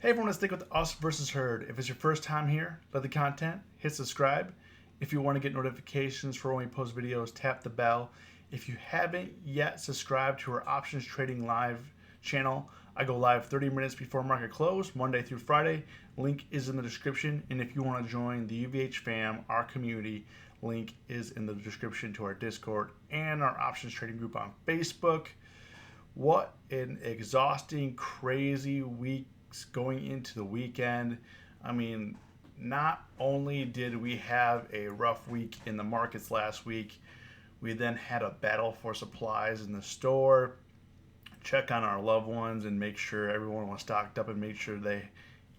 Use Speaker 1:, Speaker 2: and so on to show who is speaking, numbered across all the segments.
Speaker 1: Hey everyone, let's stick with us versus herd. If it's your first time here, love the content, hit subscribe. If you want to get notifications for when we post videos, tap the bell. If you haven't yet subscribed to our options trading live channel, I go live 30 minutes before market close, Monday through Friday. Link is in the description. And if you want to join the UVH fam, our community, link is in the description to our Discord and our options trading group on Facebook. What an exhausting, crazy week going into the weekend. I mean, not only did we have a rough week in the markets last week, we then had a battle for supplies in the store, check on our loved ones and make sure everyone was stocked up and make sure they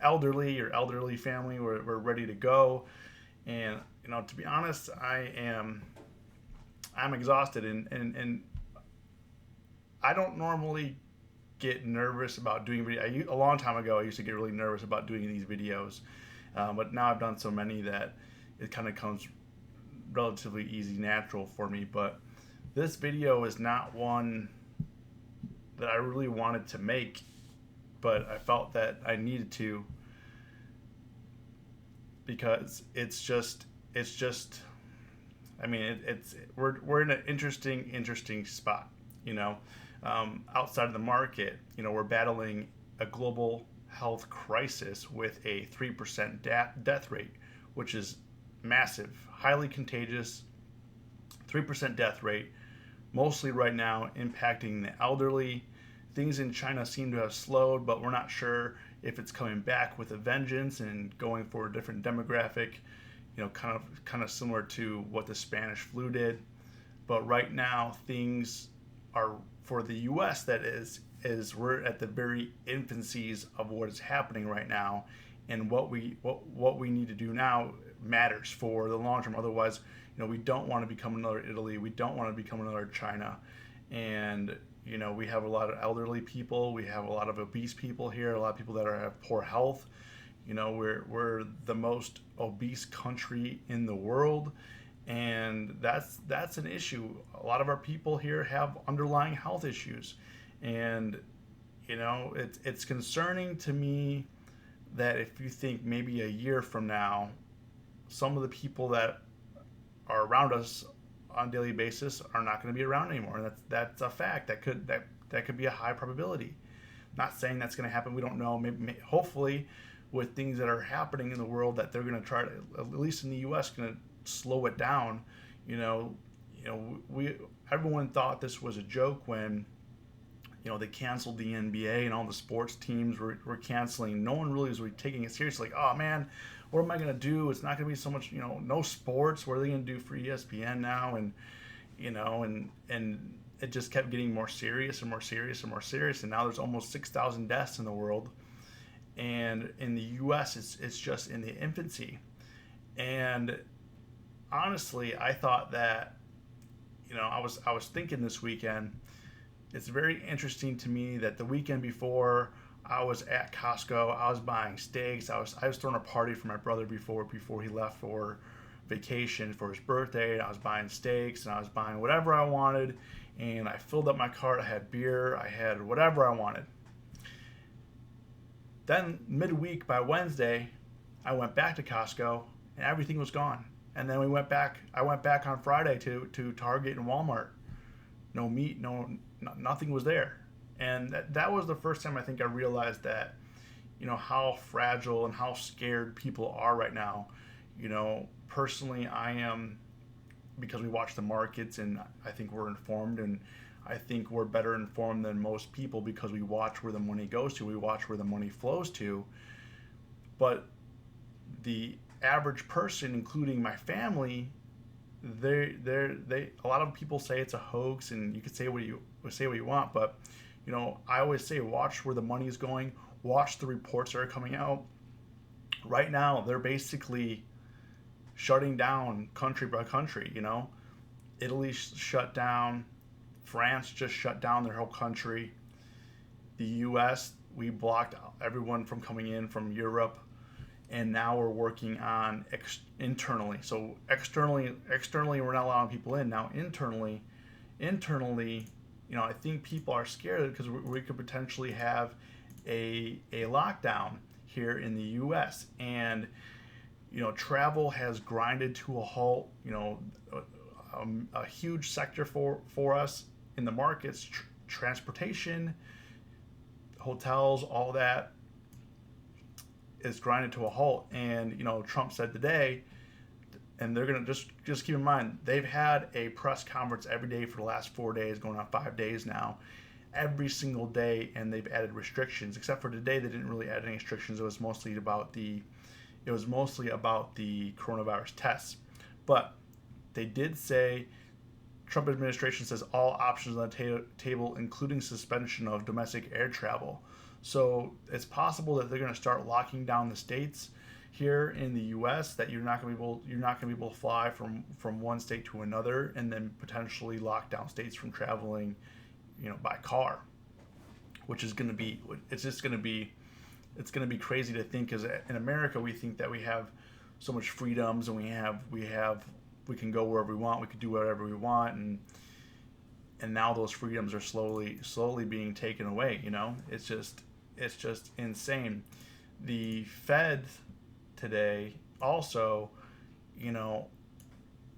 Speaker 1: elderly family were ready to go. And to be honest, I'm exhausted and I don't normally get nervous about doing video. A long time ago, I used to get really nervous about doing these videos, but now I've done so many that it kind of comes relatively easy, natural for me. But this video is not one that I really wanted to make, but I felt that I needed to because it's just. I mean, we're in an interesting spot, you know. Outside of the market, we're battling a global health crisis with a 3% death rate, which is massive, highly contagious. 3% death rate, mostly right now impacting the elderly. Things in China seem to have slowed, but we're not sure if it's coming back with a vengeance and going for a different demographic, kind of similar to what the Spanish flu did. But right now, things are for the U.S. that is we're at the very infancies of what is happening right now, and what we need to do now matters for the long term. Otherwise, we don't want to become another Italy. We don't want to become another China, and we have a lot of elderly people. We have a lot of obese people here. A lot of people that have poor health. We're the most obese country in the world. And that's an issue. A lot of our people here have underlying health issues, and it's concerning to me that if you think maybe a year from now, some of the people that are around us on a daily basis are not going to be around anymore. And that's a fact. That could be a high probability. Not saying that's going to happen. We don't know. Maybe hopefully, with things that are happening in the world, that they're going to try to, at least in the U.S., going to slow it down. Everyone thought this was a joke when they canceled the NBA and all the sports teams were canceling. No one really was taking it seriously. Like, oh man, what am I gonna do? It's not gonna be so much, no sports. What are they gonna do for ESPN now? And and it just kept getting more serious and more serious and more serious. And now there's almost 6,000 deaths in the world, and in the U.S. it's just in the infancy. And honestly, I thought that, I was thinking this weekend, it's very interesting to me that the weekend before I was at Costco, I was buying steaks. I was throwing a party for my brother before he left for vacation for his birthday. And I was buying steaks and I was buying whatever I wanted, and I filled up my cart. I had beer, I had whatever I wanted. Then midweek by Wednesday, I went back to Costco and everything was gone. And then I went back on Friday to Target and Walmart. No meat, nothing was there. And that was the first time I think I realized that, how fragile and how scared people are right now. Personally, I am, because we watch the markets and I think we're informed, and I think we're better informed than most people because we watch where the money goes to, we watch where the money flows to. But the average person, including my family, they a lot of people say it's a hoax, and you could say what you want, but I always say watch where the money is going, watch the reports that are coming out. Right now they're basically shutting down country by country. Italy shut down, France just shut down their whole country. The US, we blocked everyone from coming in from Europe, and now we're working on internally. So externally we're not allowing people in. Now internally, I think people are scared because we could potentially have a lockdown here in the U.S. and travel has grinded to a halt. A huge sector for us in the markets, transportation, hotels, all that is grinded to a halt. And Trump said today, and they're gonna just keep in mind they've had a press conference every day for the last 4 days, going on 5 days now, every single day, and they've added restrictions. Except for today, they didn't really add any restrictions. It was mostly about the coronavirus tests. But they did say, Trump administration says all options on the table, including suspension of domestic air travel. So it's possible that they're going to start locking down the states here in the U.S. that you're not going to be able to fly from one state to another, and then potentially lock down states from traveling, by car, which is going to be it's going to be crazy to think, because in America we think that we have so much freedoms, and we can go wherever we want, we can do whatever we want, and now those freedoms are slowly being taken away. It's just insane. The Fed today also, and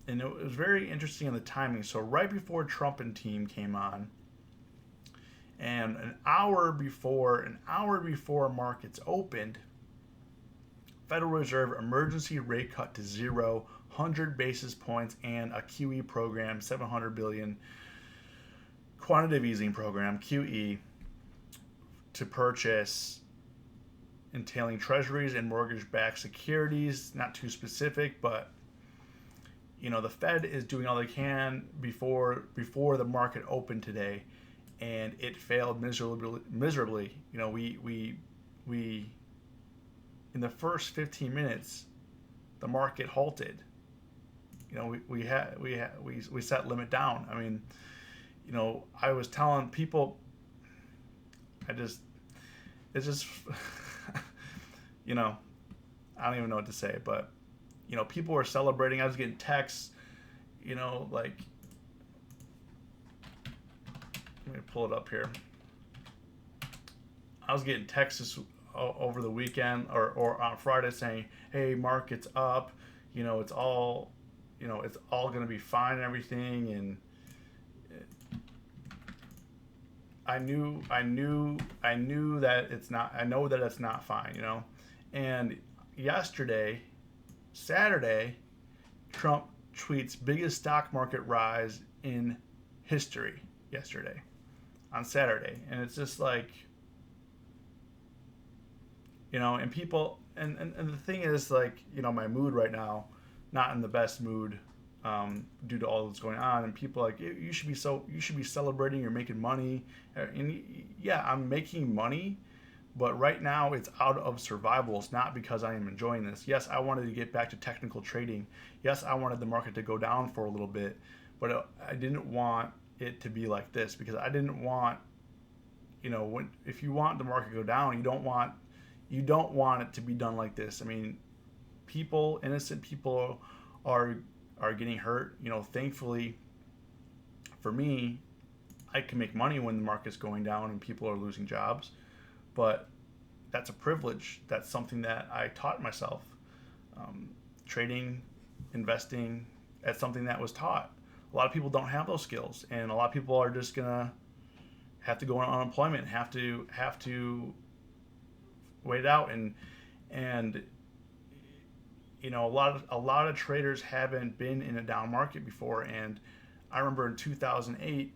Speaker 1: it was very interesting in the timing. So right before Trump and team came on, and an hour before markets opened, Federal Reserve emergency rate cut to zero, 100 basis points, and a QE program, $700 billion quantitative easing program, QE, to purchase entailing treasuries and mortgage-backed securities. Not too specific, but the Fed is doing all they can before the market opened today, and it failed miserably. We in the first 15 minutes, the market halted. We set limit down. I mean, I was telling people, it's just, I don't even know what to say, but, people were celebrating. I was getting texts, like, let me pull it up here. I was getting texts over the weekend or on Friday saying, hey, market's up, it's all going to be fine and everything. And I knew that it's not. I know that it's not fine, And yesterday, Saturday, Trump tweets biggest stock market rise in history yesterday on Saturday, and it's just like, and people, and the thing is, like, my mood right now, not in the best mood, due to all that's going on, and people are like, you should be celebrating, you're making money, and yeah, I'm making money, but right now it's out of survival. It's not because I am enjoying this. Yes, I wanted to get back to technical trading. Yes, I wanted the market to go down for a little bit, but I didn't want it to be like this, because I didn't want, if you want the market to go down, you don't want it to be done like this. I mean, innocent people are getting hurt. Thankfully for me, I can make money when the market's going down and people are losing jobs, but that's a privilege. That's something that I taught myself. Trading, investing, that's something that was taught. A lot of people don't have those skills, and a lot of people are just gonna have to go on unemployment, have to wait it out, and a lot of traders haven't been in a down market before. And I remember in 2008,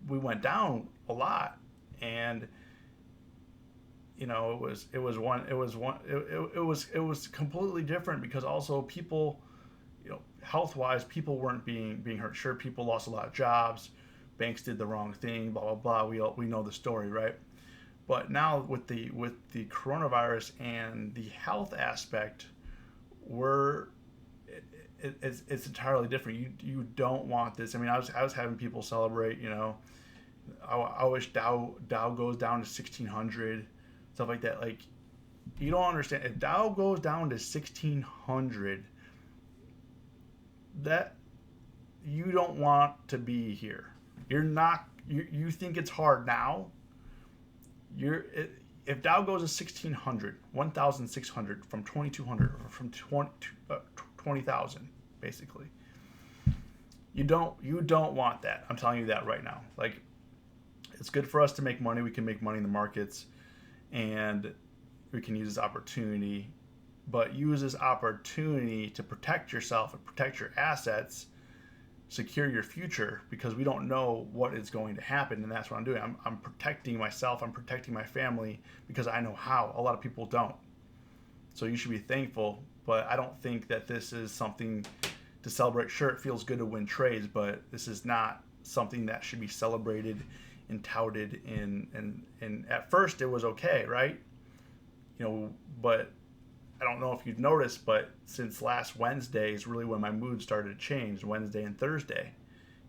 Speaker 1: we went down a lot, and it was completely different, because also people, health-wise, people weren't being hurt. Sure, people lost a lot of jobs, banks did the wrong thing, blah blah blah. We know the story, right? But now with the coronavirus and the health aspect, it's entirely different. You don't want this. I mean, I was having people celebrate. I wish Dow goes down to 1,600, stuff like that. Like, you don't understand. If Dow goes down to 1,600, that you don't want to be here. You're not You think it's hard now? If Dow goes to 1600, 1600 from 2200, or from 20,000 basically. You don't want that. I'm telling you that right now. Like, it's good for us to make money. We can make money in the markets, and we can use this opportunity, but use this opportunity to protect yourself and protect your assets, secure your future, because we don't know what is going to happen. And that's what I'm doing. I'm protecting myself. I'm protecting my family because I know how. A lot of people don't. So you should be thankful, but I don't think that this is something to celebrate. Sure, it feels good to win trades, but this is not something that should be celebrated and touted. And at first it was okay, right? But I don't know if you've noticed, but since last Wednesday is really when my mood started to change, Wednesday and Thursday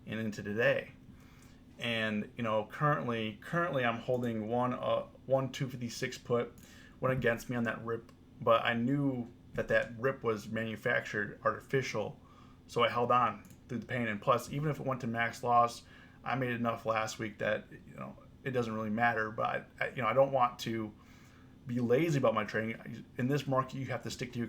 Speaker 1: and into today. And currently I'm holding one 256 put, went against me on that rip, but I knew that rip was manufactured, artificial, so I held on through the pain. And plus, even if it went to max loss, I made enough last week that it doesn't really matter. But I don't want to be lazy about my trading. In this market, you have to stick to your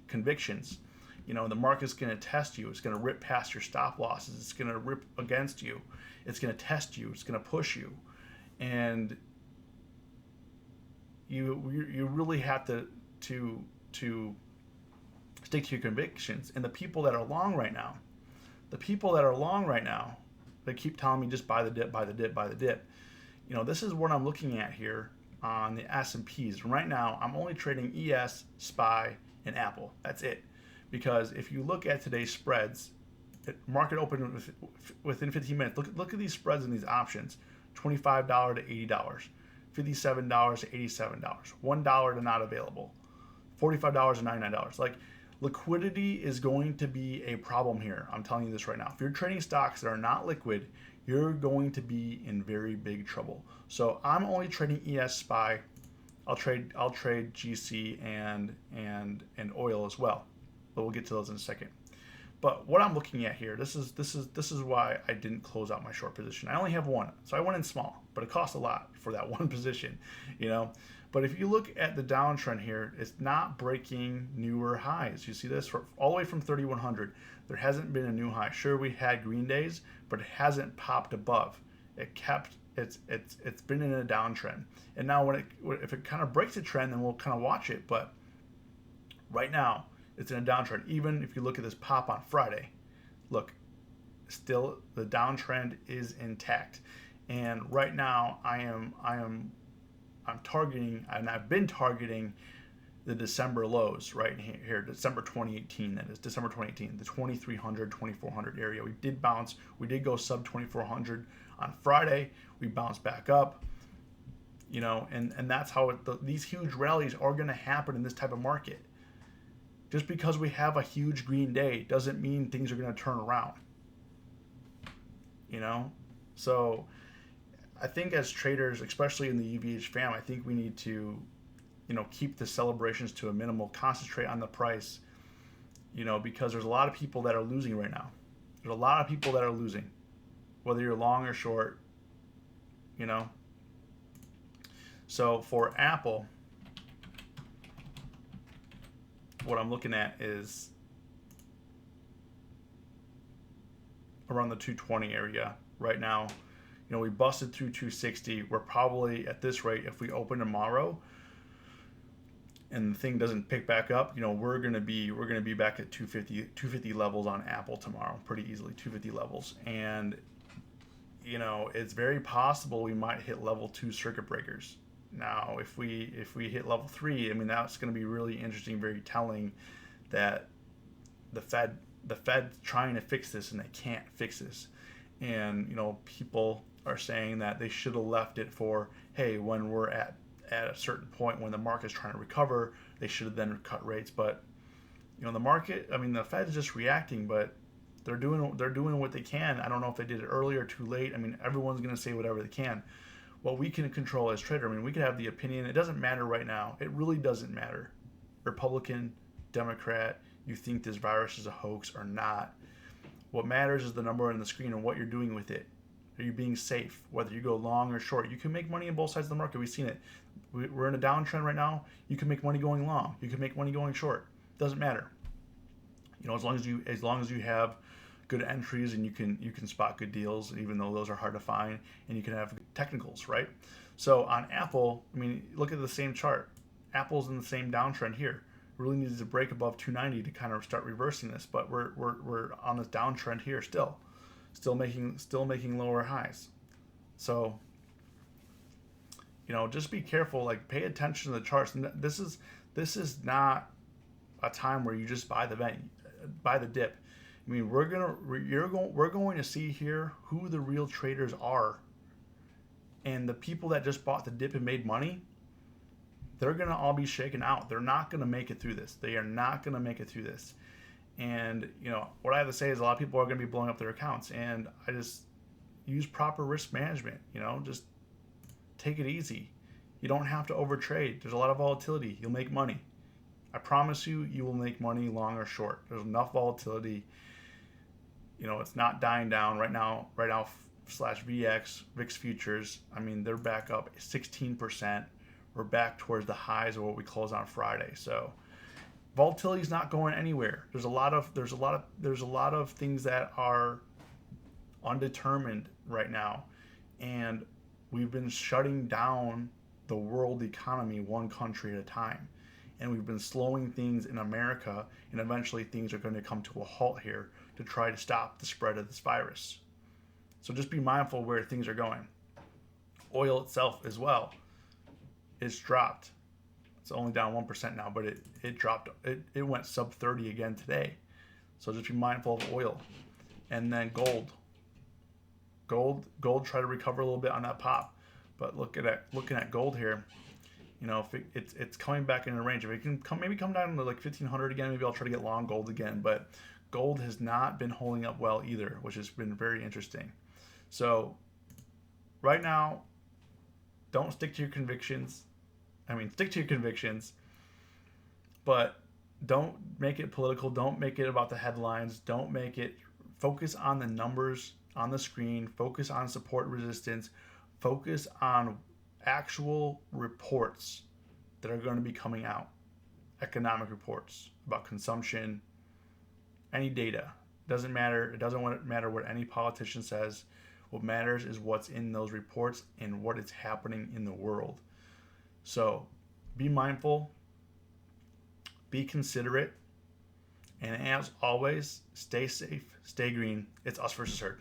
Speaker 1: convictions. The market's going to test you. It's going to rip past your stop losses. It's going to rip against you. It's going to test you. It's going to push you, and you really have to stick to your convictions. And the people that are long right now, they keep telling me just buy the dip, buy the dip, buy the dip. This is what I'm looking at here on the S&Ps. Right now, I'm only trading ES, SPY, and Apple. That's it. Because if you look at today's spreads, market opened within 15 minutes. Look at these spreads and these options: $25 to $80, $57 to $87, $1 to not available, $45 to $99. Like, liquidity is going to be a problem here. I'm telling you this right now. If you're trading stocks that are not liquid, you're going to be in very big trouble. So I'm only trading ES, SPY. I'll trade GC and oil as well, but we'll get to those in a second. But what I'm looking at here, this is why I didn't close out my short position. I only have one, so I went in small, but it cost a lot for that one position, But if you look at the downtrend here, it's not breaking newer highs. You see this all the way from 3,100. There hasn't been a new high. Sure, we had green days, but it hasn't popped above. It's been in a downtrend. And now if it kind of breaks the trend, then we'll kind of watch it. But right now, it's in a downtrend. Even if you look at this pop on Friday, look, still the downtrend is intact. And right now, I'm targeting, and I've been targeting the December lows right here, December 2018, that is, December 2018, the 2,300, 2,400 area. We did bounce. We did go sub 2,400 on Friday. We bounced back up, and that's how these huge rallies are going to happen in this type of market. Just because we have a huge green day doesn't mean things are going to turn around, So I think as traders, especially in the UVH fam, I think we need to, keep the celebrations to a minimal, concentrate on the price, because there's a lot of people that are losing right now. There's a lot of people that are losing, whether you're long or short, So for Apple, what I'm looking at is around the 220 area right now. We busted through 260. We're probably at this rate, if we open tomorrow and the thing doesn't pick back up, we're gonna be back at 250 levels on Apple tomorrow, pretty easily, 250 levels. And it's very possible we might hit level 2 circuit breakers. Now, if we hit level 3, that's going to be really interesting, very telling that the Fed's trying to fix this and they can't fix this. And people are saying that they should have left it for, hey, when we're at a certain point when the market's trying to recover, they should have then cut rates. But the market, the Fed is just reacting, but they're doing what they can. I don't know if they did it early or too late. Everyone's going to say whatever they can. What we can control as trader, we could have the opinion. It doesn't matter right now. It really doesn't matter. Republican, Democrat, you think this virus is a hoax or not. What matters is the number on the screen and what you're doing with it. Are you being safe? Whether you go long or short, you can make money in both sides of the market. We've seen it. We're in a downtrend right now. You can make money going long. You can make money going short. Doesn't matter. As long as you have good entries and you can spot good deals, even though those are hard to find, and you can have technicals, right? So on Apple, look at the same chart. Apple's in the same downtrend here. Really needs to break above 290 to kind of start reversing this, but we're on this downtrend here still making lower highs. So just be careful. Like, pay attention to the charts. This is not a time where you just buy the dip. We're going to see here who the real traders are, and the people that just bought the dip and made money, they're going to all be shaken out. They're not going to make it through this. They are not going to make it through this. And what I have to say is a lot of people are going to be blowing up their accounts, and I just use proper risk management. Just take it easy. You don't have to overtrade. There's a lot of volatility. You'll make money. I promise you will make money long or short. There's enough volatility. It's not dying down right now. /VX VIX futures. They're back up 16%. We're back towards the highs of what we closed on Friday. So volatility is not going anywhere. There's a lot of things that are undetermined right now, and we've been shutting down the world economy one country at a time, and we've been slowing things in America, and eventually things are going to come to a halt here to try to stop the spread of this virus. So just be mindful where things are going. Oil itself as well, it's dropped. It's only down 1% now, but it dropped. It went sub 30 again today. So just be mindful of oil. And then gold. Gold try to recover a little bit on that pop. But looking at gold here, if it's coming back in a range. If it can come down to like 1,500 again, maybe I'll try to get long gold again. But gold has not been holding up well either, which has been very interesting. So right now, don't stick to your convictions. Stick to your convictions, but don't make it political. Don't make it about the headlines. Don't make it. Focus on the numbers on the screen. Focus on support resistance. Focus on actual reports that are going to be coming out. Economic reports about consumption, any data. Doesn't matter. It doesn't matter what any politician says. What matters is what's in those reports and what is happening in the world. So be mindful, be considerate, and as always, stay safe, stay green. It's us versus herd.